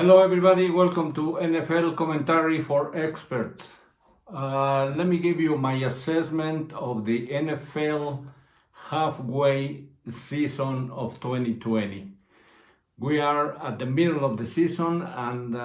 Hello everybody, welcome to NFL Commentary for Experts. Let me give you my assessment of the NFL halfway season of 2020. We are at the middle of the season and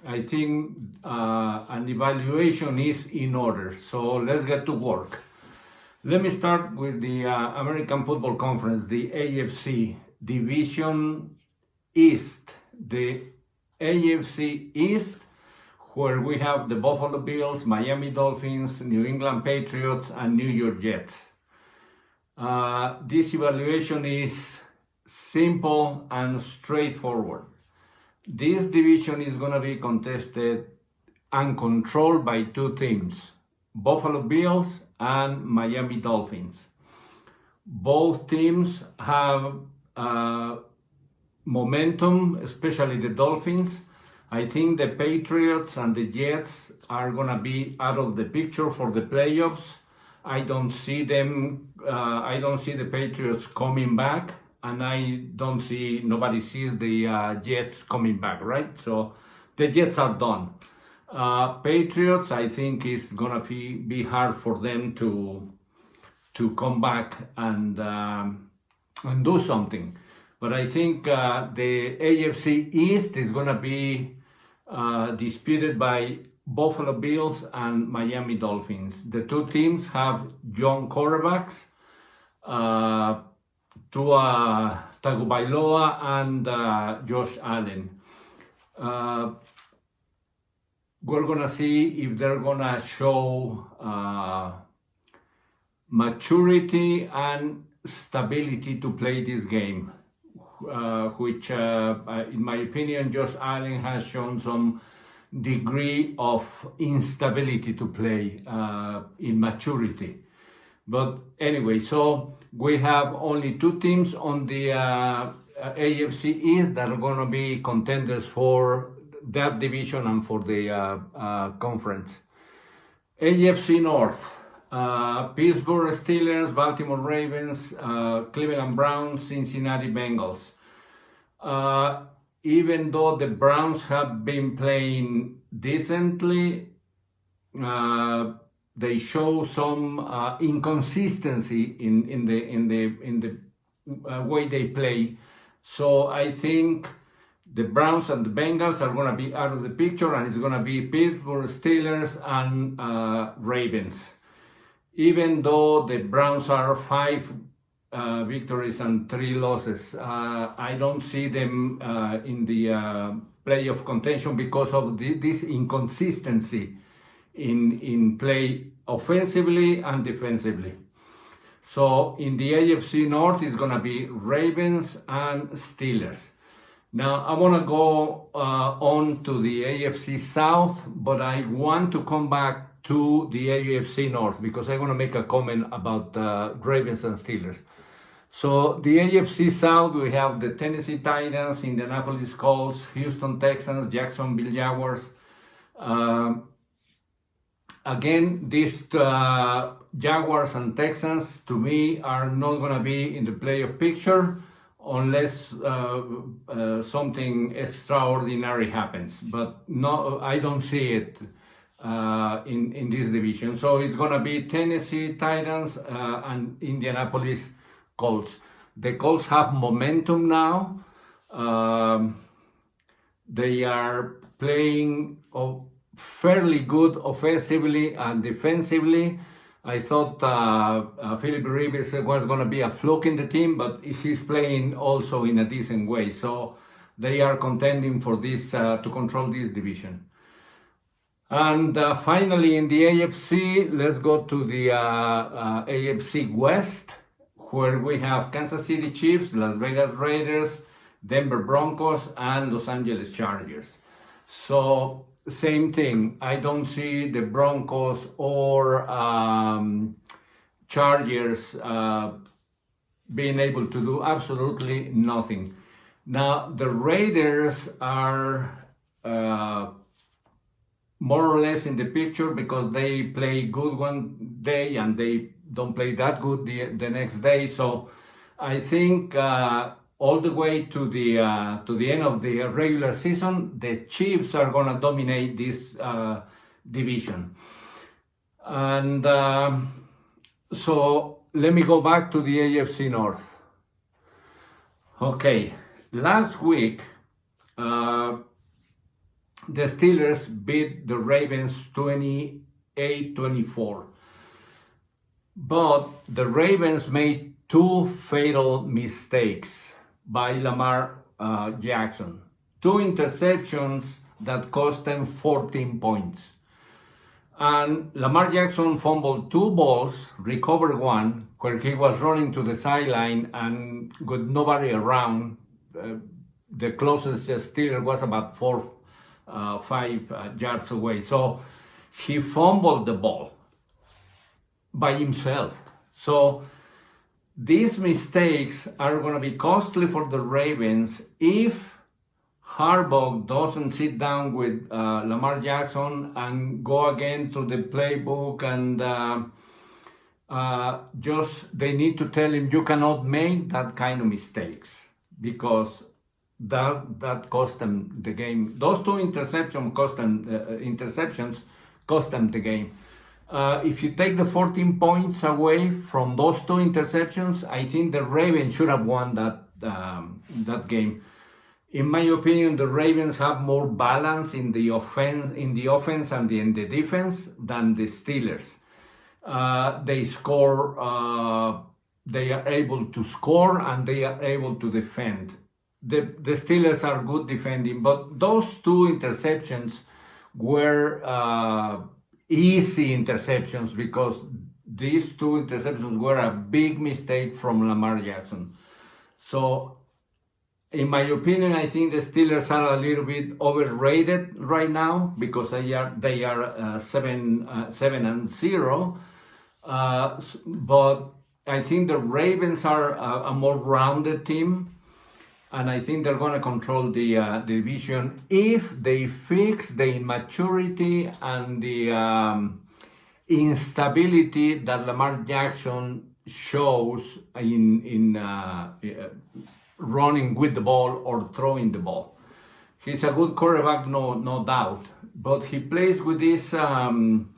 I think an evaluation is in order. So let's get to work. Let me start with the American Football Conference, the AFC Division East. The AFC East, where we have the Buffalo Bills, Miami Dolphins, New England Patriots, and New York Jets. This evaluation is simple and straightforward. This division is going to be contested and controlled by two teams, Buffalo Bills and Miami Dolphins. Both teams have momentum, especially the Dolphins. I think the Patriots and the Jets are going to be out of the picture for the playoffs. I don't see the Patriots coming back, and nobody sees the Jets coming back, right? So the Jets are done. Patriots, I think is going to be hard for them to come back and do something. But I think the AFC East is going to be disputed by Buffalo Bills and Miami Dolphins. The two teams have young quarterbacks, Tua Tagovailoa and Josh Allen. We're going to see if they're going to show maturity and stability to play this game. Which, in my opinion, Josh Allen has shown some degree of instability to play in maturity. But anyway, so we have only two teams on the AFC East that are going to be contenders for that division and for the conference. AFC North. Pittsburgh Steelers, Baltimore Ravens, Cleveland Browns, Cincinnati Bengals. Even though the Browns have been playing decently, they show some inconsistency in the way they play. So I think the Browns and the Bengals are going to be out of the picture, and it's going to be Pittsburgh Steelers and Ravens. Even though the Browns are 5 victories and 3 losses, I don't see them in the playoff contention because of this inconsistency in play offensively and defensively. So in the AFC North, it's going to be Ravens and Steelers. Now I want to go on to the AFC South, but I want to come back to the AFC North because I want to make a comment about Ravens and Steelers. So the AFC South, we have the Tennessee Titans, Indianapolis Colts, Houston Texans, Jacksonville Jaguars. Again, these Jaguars and Texans, to me, are not going to be in the playoff picture unless something extraordinary happens. But no, I don't see it in this division. So it's going to be Tennessee Titans and Indianapolis Colts. The Colts have momentum now. They are playing fairly good offensively and defensively. I thought Philip Rivers was going to be a fluke in the team, but he's playing also in a decent way. So they are contending for this to control this division. And finally, in the AFC, let's go to the AFC West, where we have Kansas City Chiefs, Las Vegas Raiders, Denver Broncos, and Los Angeles Chargers. So, same thing. I don't see the Broncos or Chargers being able to do absolutely nothing. Now, the Raiders are more or less in the picture because they play good one day and they don't play that good the next day. So I think all the way to the end of the regular season, the Chiefs are gonna dominate this division. And so let me go back to the AFC North. Okay, last week the Steelers beat the Ravens 28-24. But the Ravens made two fatal mistakes by Lamar Jackson. Two interceptions that cost them 14 points. And Lamar Jackson fumbled two balls, recovered one, where he was running to the sideline and with nobody around. The closest Steeler was about 5 yards away. So he fumbled the ball by himself. So these mistakes are going to be costly for the Ravens if Harbaugh doesn't sit down with Lamar Jackson and go again through the playbook and just they need to tell him you cannot make that kind of mistakes, because that cost them the game. Those two interceptions cost them the game. If you take the 14 points away from those two interceptions, I think the Ravens should have won that game. In my opinion, the Ravens have more balance in the offense and in the defense than the Steelers. They score. They are able to score and they are able to defend. The Steelers are good defending, but those two interceptions were easy interceptions because these two interceptions were a big mistake from Lamar Jackson. So, in my opinion, I think the Steelers are a little bit overrated right now because they are 7-0. But I think the Ravens are a more rounded team, and I think they're going to control the division if they fix the immaturity and the instability that Lamar Jackson shows in running with the ball or throwing the ball. He's a good quarterback, no doubt, but he plays with this in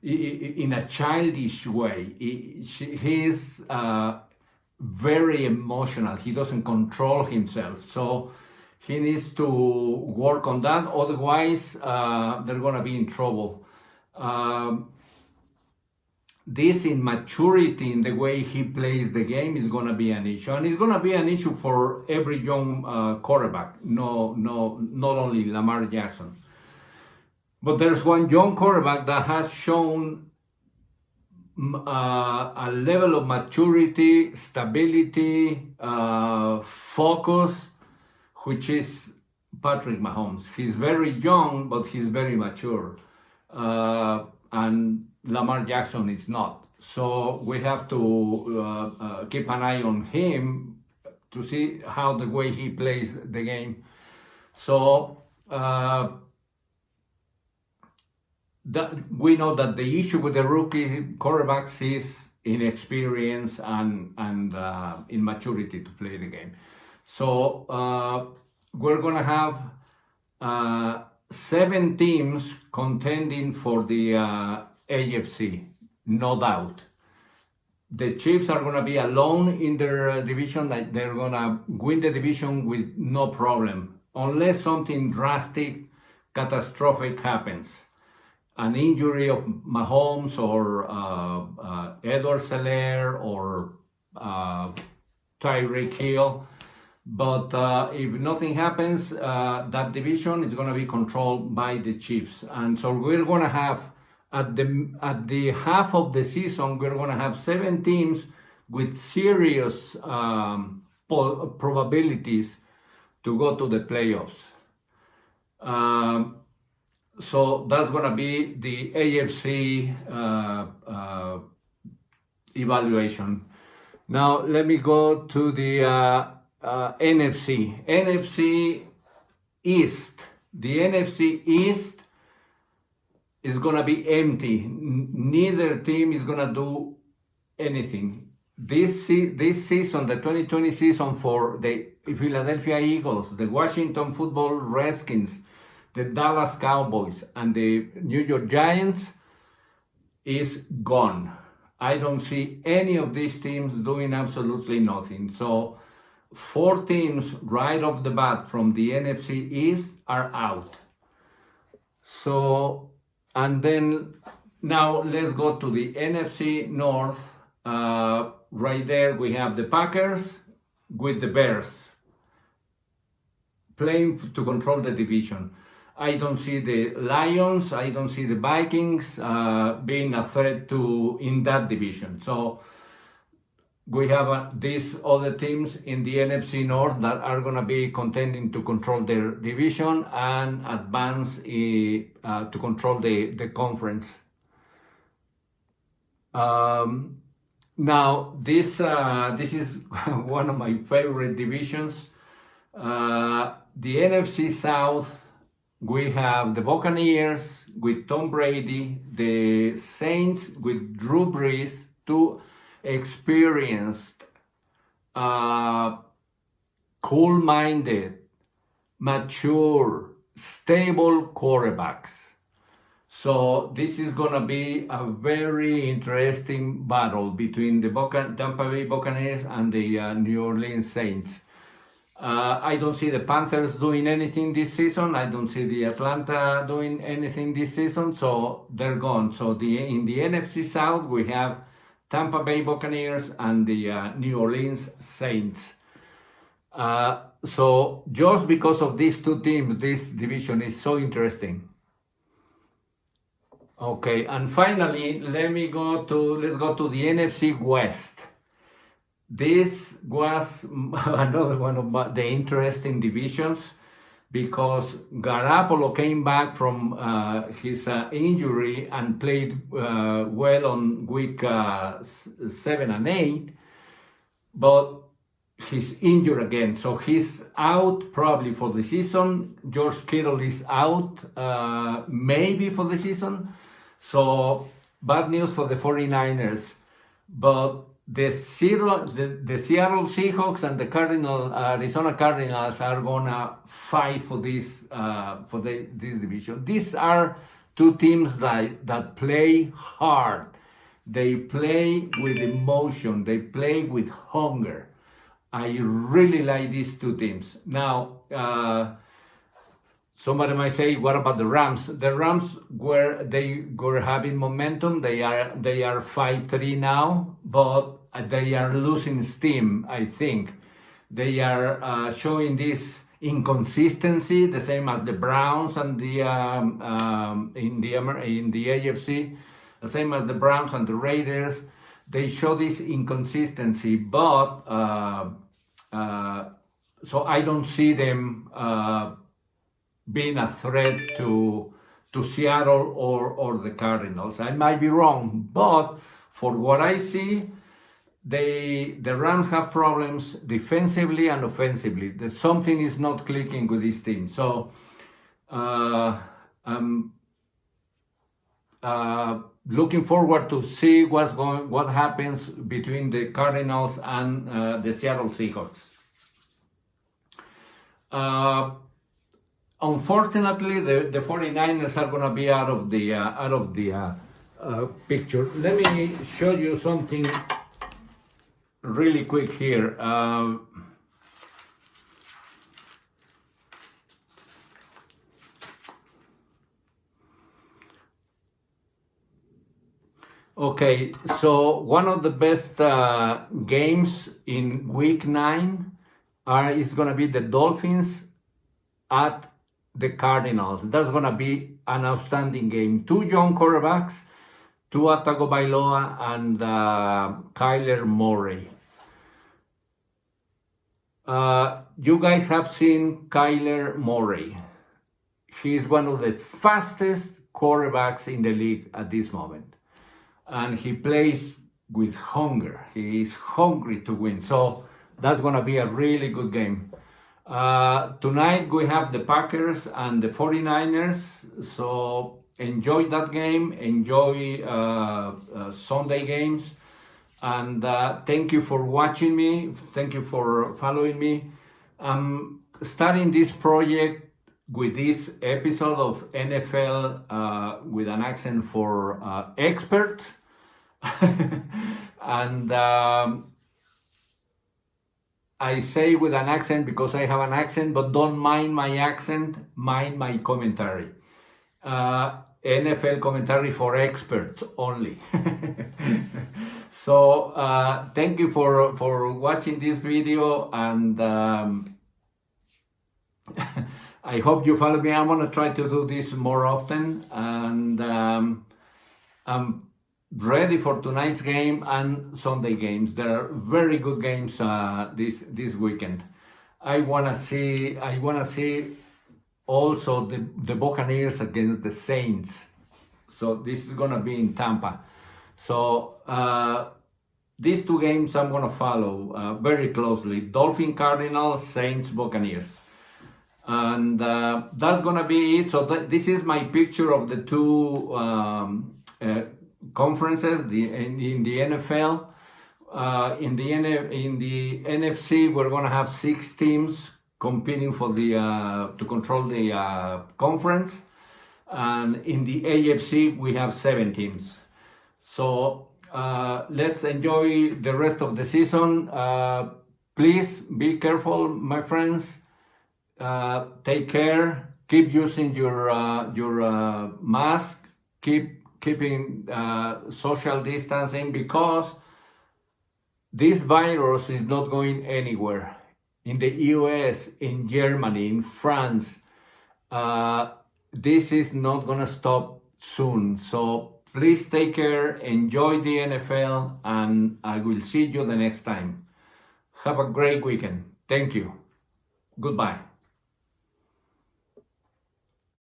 a childish way. He's very emotional. He doesn't control himself, so he needs to work on that. Otherwise, they're gonna be in trouble. This immaturity in the way he plays the game is going to be an issue, and it's going to be an issue for every young quarterback. Not only Lamar Jackson, but there's one young quarterback that has shown a level of maturity, stability, focus, which is Patrick Mahomes. He's very young, but he's very mature, and Lamar Jackson is not. So we have to keep an eye on him to see how the way he plays the game. So that we know that the issue with the rookie quarterbacks is inexperience and immaturity to play the game. So we're gonna have 7 teams contending for the AFC, no doubt. The Chiefs are going to be alone in their division. They're going to win the division with no problem, unless something drastic, catastrophic happens. An injury of Mahomes or Edward Selaire or Tyreek Hill. But if nothing happens, that division is going to be controlled by the Chiefs. And so we're going to have at the half of the season, we're going to have 7 teams with serious probabilities to go to the playoffs. So that's going to be the AFC evaluation. Now let me go to the NFC. NFC East. The NFC East is going to be empty. Neither team is going to do anything. this season, the 2020 season for the Philadelphia Eagles, the Washington Football Redskins, the Dallas Cowboys, and the New York Giants is gone. I don't see any of these teams doing absolutely nothing. So 4 teams right off the bat from the NFC East are out. So, and then now let's go to the NFC North. Right there we have the Packers with the Bears playing to control the division. I don't see the Lions, I don't see the Vikings being a threat in that division. So we have these other teams in the NFC North that are going to be contending to control their division and advance to control the conference. Now, this is one of my favorite divisions. The NFC South, we have the Buccaneers with Tom Brady, the Saints with Drew Brees, 2 experienced, cool-minded, mature, stable quarterbacks. So this is going to be a very interesting battle between the Tampa Bay Buccaneers and the New Orleans Saints. I don't see the Panthers doing anything this season. I don't see the Atlanta doing anything this season. So they're gone. So in the NFC South, we have Tampa Bay Buccaneers and the New Orleans Saints. So just because of these 2 teams, this division is so interesting. Okay, and finally, let's go to the NFC West. This was another one of the interesting divisions because Garoppolo came back from his injury and played well on week 7 and 8, but he's injured again, so he's out probably for the season. George Kittle is out maybe for the season. So bad news for the 49ers, but the Seattle Seahawks and the Arizona Cardinals are gonna fight for this division. These are 2 teams that play hard. They play with emotion. They play with hunger. I really like these 2 teams. Now, somebody might say, what about the Rams? The Rams were having momentum. They are 5-3 now, but they are losing steam, I think. They are showing this inconsistency, the same as the Browns and in the AFC, the same as the Browns and the Raiders. They show this inconsistency, but so I don't see them being a threat to Seattle or the Cardinals. I might be wrong, but for what I see, the Rams have problems defensively and offensively. Something is not clicking with this team. So I'm looking forward to see what happens between the Cardinals and the Seattle Seahawks. Unfortunately, the 49ers are going to be out of the picture. Let me show you something really quick here. Okay, so one of the best games in week 9 is going to be the Dolphins at the Cardinals. That's going to be an outstanding game. 2 young quarterbacks, Tua Tagovailoa and Kyler Murray. You guys have seen Kyler Murray. He's one of the fastest quarterbacks in the league at this moment. And he plays with hunger. He is hungry to win. So that's going to be a really good game. Tonight we have the Packers and the 49ers. So enjoy that game. Enjoy Sunday games. And thank you for watching me. Thank you for following me. I'm starting this project with this episode of NFL with an accent for experts. And I say with an accent because I have an accent, but don't mind my accent, mind my commentary. NFL commentary for experts only. So thank you for watching this video, and I hope you follow me. I'm gonna try to do this more often, and I'm ready for tonight's game and Sunday games. There are very good games this weekend. I wanna see also the Buccaneers against the Saints. So this is gonna be in Tampa. So these two games I'm gonna follow very closely: Dolphin Cardinals, Saints Buccaneers. And that's gonna be it. So this is my picture of the two conferences in the NFL. In the NFC, we're gonna have 6 teams competing for to control the conference, and in the AFC we have 7 teams. So let's enjoy the rest of the season. Please be careful, my friends. Take care. Keep using your mask. Keeping social distancing, because this virus is not going anywhere. In the US, in Germany, in France, this is not gonna stop soon. So please take care, enjoy the NFL, and I will see you the next time. Have a great weekend. Thank you. Goodbye.